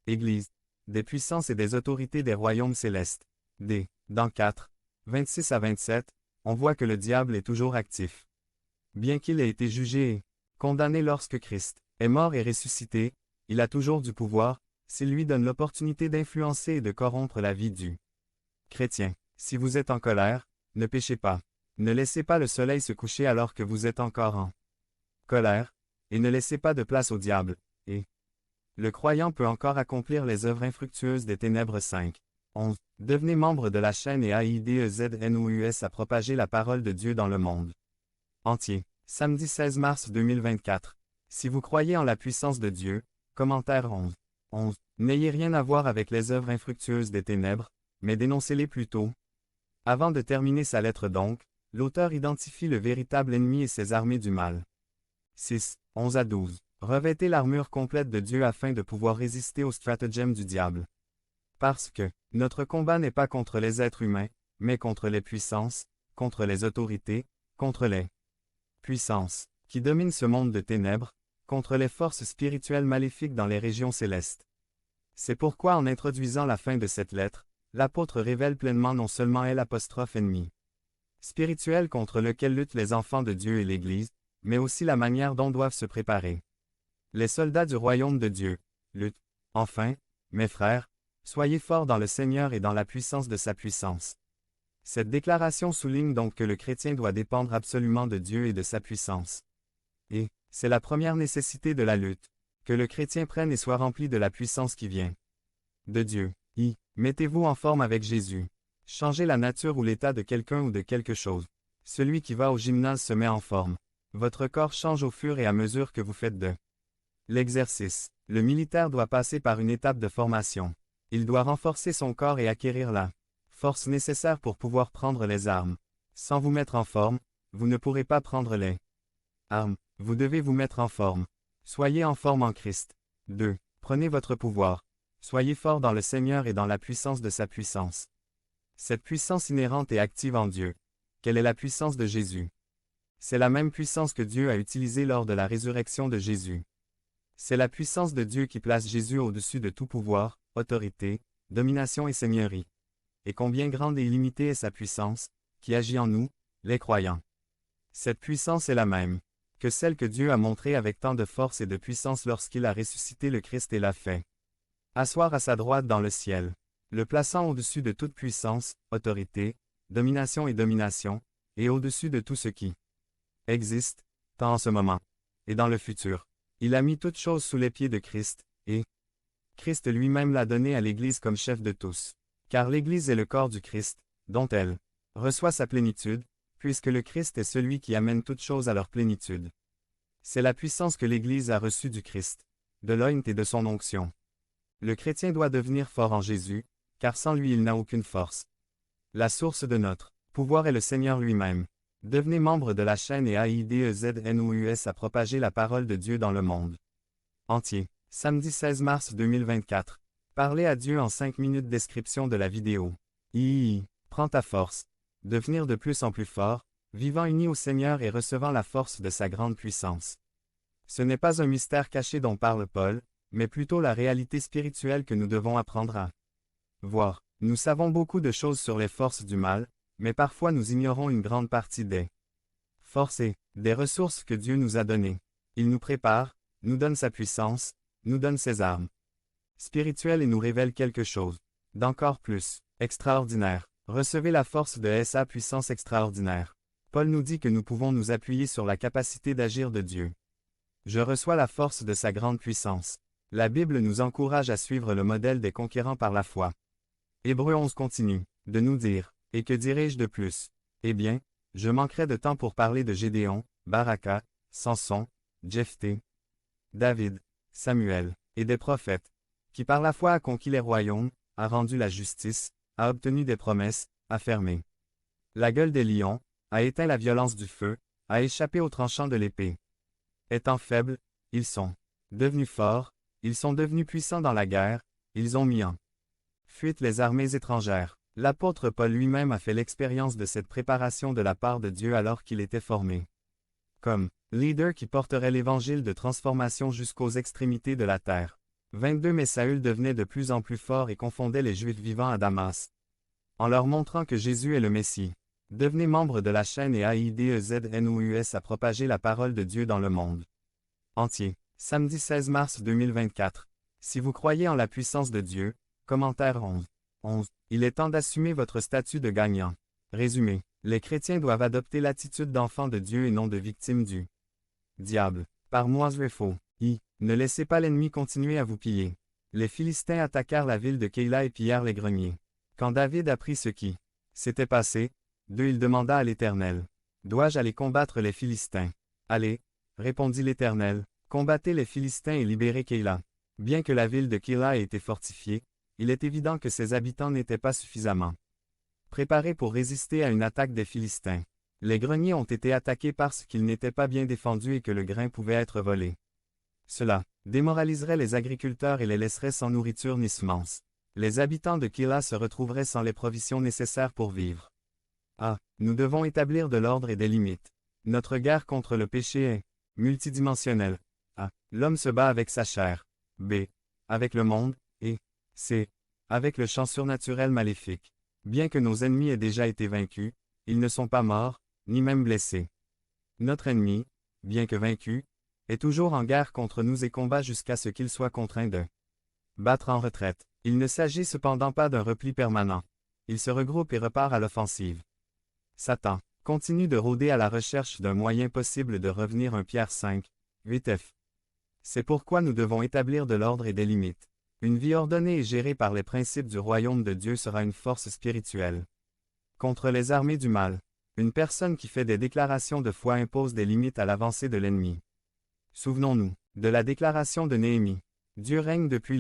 Église, des puissances et des autorités des royaumes célestes. Dans 4, 26 à 27, on voit que le diable est toujours actif. Bien qu'il ait été jugé et condamné lorsque Christ est mort et ressuscité, il a toujours du pouvoir, s'il lui donne l'opportunité d'influencer et de corrompre la vie du chrétien. Si vous êtes en colère, ne péchez pas. Ne laissez pas le soleil se coucher alors que vous êtes encore en colère, et ne laissez pas de place au diable, et le croyant peut encore accomplir les œuvres infructueuses des ténèbres 5. 11. Devenez membre de la chaîne et AIDEZNOUS à propager la parole de Dieu dans le monde entier. Samedi 16 mars 2024. Si vous croyez en la puissance de Dieu, commentaire 11. N'ayez rien à voir avec les œuvres infructueuses des ténèbres, mais dénoncez-les plutôt. Avant de terminer sa lettre donc, l'auteur identifie le véritable ennemi et ses armées du mal. 6, 11 à 12. Revêtez l'armure complète de Dieu afin de pouvoir résister aux stratagèmes du diable. Parce que, notre combat n'est pas contre les êtres humains, mais contre les puissances, contre les autorités, contre les puissances, qui dominent ce monde de ténèbres, contre les forces spirituelles maléfiques dans les régions célestes. C'est pourquoi en introduisant la fin de cette lettre, l'apôtre révèle pleinement non seulement l'ennemi spirituel contre lequel luttent les enfants de Dieu et l'Église, mais aussi la manière dont doivent se préparer les soldats du royaume de Dieu. Luttent. Enfin, mes frères, soyez forts dans le Seigneur et dans la puissance de sa puissance. Cette déclaration souligne donc que le chrétien doit dépendre absolument de Dieu et de sa puissance. Et, c'est la première nécessité de la lutte, que le chrétien prenne et soit rempli de la puissance qui vient de Dieu. Mettez-vous en forme avec Jésus. Changez la nature ou l'état de quelqu'un ou de quelque chose. Celui qui va au gymnase se met en forme. Votre corps change au fur et à mesure que vous faites de l'exercice. Le militaire doit passer par une étape de formation. Il doit renforcer son corps et acquérir la force nécessaire pour pouvoir prendre les armes. Sans vous mettre en forme, vous ne pourrez pas prendre les armes. Vous devez vous mettre en forme. Soyez en forme en Christ. 2. Prenez votre pouvoir. Soyez fort dans le Seigneur et dans la puissance de sa puissance. Cette puissance inhérente et active en Dieu. Quelle est la puissance de Jésus? C'est la même puissance que Dieu a utilisée lors de la résurrection de Jésus. C'est la puissance de Dieu qui place Jésus au-dessus de tout pouvoir, autorité, domination et seigneurie. Et combien grande et illimitée est sa puissance, qui agit en nous, les croyants. Cette puissance est la même que celle que Dieu a montrée avec tant de force et de puissance lorsqu'il a ressuscité le Christ et l'a fait asseoir à sa droite dans le ciel, le plaçant au-dessus de toute puissance, autorité, domination, et au-dessus de tout ce qui existe, tant en ce moment, et dans le futur. Il a mis toutes choses sous les pieds de Christ, et Christ lui-même l'a donné à l'Église comme chef de tous. Car l'Église est le corps du Christ, dont elle reçoit sa plénitude, puisque le Christ est celui qui amène toutes choses à leur plénitude. C'est la puissance que l'Église a reçue du Christ, de l'oint et de son onction. Le chrétien doit devenir fort en Jésus, car sans lui il n'a aucune force. La source de notre pouvoir est le Seigneur lui-même. Devenez membre de la chaîne et AIDEZNOUS à propager la parole de Dieu dans le monde entier. Samedi 16 mars 2024. Parlez à Dieu en 5 minutes. Description de la vidéo. Prends ta force. Devenir de plus en plus fort, vivant uni au Seigneur et recevant la force de sa grande puissance. Ce n'est pas un mystère caché dont parle Paul, mais plutôt la réalité spirituelle que nous devons apprendre à voir. Nous savons beaucoup de choses sur les forces du mal, mais parfois nous ignorons une grande partie des forces et des ressources que Dieu nous a données. Il nous prépare, nous donne sa puissance, nous donne ses armes spirituelles et nous révèle quelque chose d'encore plus extraordinaire. Recevez la force de sa puissance extraordinaire. Paul nous dit que nous pouvons nous appuyer sur la capacité d'agir de Dieu. Je reçois la force de sa grande puissance. La Bible nous encourage à suivre le modèle des conquérants par la foi. Hébreux 11 continue de nous dire, et que dirai-je de plus? Eh bien, je manquerai de temps pour parler de Gédéon, Baraka, Samson, Jephthé, David, Samuel, et des prophètes, qui par la foi a conquis les royaumes, a rendu la justice, a obtenu des promesses, a fermé la gueule des lions, a éteint la violence du feu, a échappé aux tranchants de l'épée. Étant faibles, ils sont devenus forts, ils sont devenus puissants dans la guerre, ils ont mis en fuite les armées étrangères. L'apôtre Paul lui-même a fait l'expérience de cette préparation de la part de Dieu alors qu'il était formé comme leader qui porterait l'évangile de transformation jusqu'aux extrémités de la terre. 22 Mais Saül devenait de plus en plus fort et confondait les Juifs vivant à Damas. En leur montrant que Jésus est le Messie. Devenez membre de la chaîne et AIDEZNOUS à propager la parole de Dieu dans le monde entier. Samedi 16 mars 2024. Si vous croyez en la puissance de Dieu, commentaire 11. Il est temps d'assumer votre statut de gagnant. Résumé. Les chrétiens doivent adopter l'attitude d'enfant de Dieu et non de victime du diable. Par Moïse faux. Ne laissez pas l'ennemi continuer à vous piller. Les Philistins attaquèrent la ville de Keïla et pillèrent les greniers. Quand David apprit ce qui s'était passé, il demanda à l'Éternel. Dois-je aller combattre les Philistins? Allez, répondit l'Éternel, combattez les Philistins et libérez Keïla. Bien que la ville de Keïla ait été fortifiée, il est évident que ses habitants n'étaient pas suffisamment préparés pour résister à une attaque des Philistins. Les greniers ont été attaqués parce qu'ils n'étaient pas bien défendus et que le grain pouvait être volé. Cela démoraliserait les agriculteurs et les laisserait sans nourriture ni semences. Les habitants de Keïla se retrouveraient sans les provisions nécessaires pour vivre. Nous devons établir de l'ordre et des limites. Notre guerre contre le péché est multidimensionnelle. L'homme se bat avec sa chair. B. Avec le monde. Et C. Avec le champ surnaturel maléfique. Bien que nos ennemis aient déjà été vaincus, ils ne sont pas morts, ni même blessés. Notre ennemi, bien que vaincu, est toujours en guerre contre nous et combat jusqu'à ce qu'il soit contraint de battre en retraite. Il ne s'agit cependant pas d'un repli permanent. Il se regroupe et repart à l'offensive. Satan continue de rôder à la recherche d'un moyen possible de revenir 1 Pierre 5, 8f. C'est pourquoi nous devons établir de l'ordre et des limites. Une vie ordonnée et gérée par les principes du royaume de Dieu sera une force spirituelle. Contre les armées du mal, une personne qui fait des déclarations de foi impose des limites à l'avancée de l'ennemi. Souvenons-nous de la déclaration de Néhémie. Dieu règne depuis le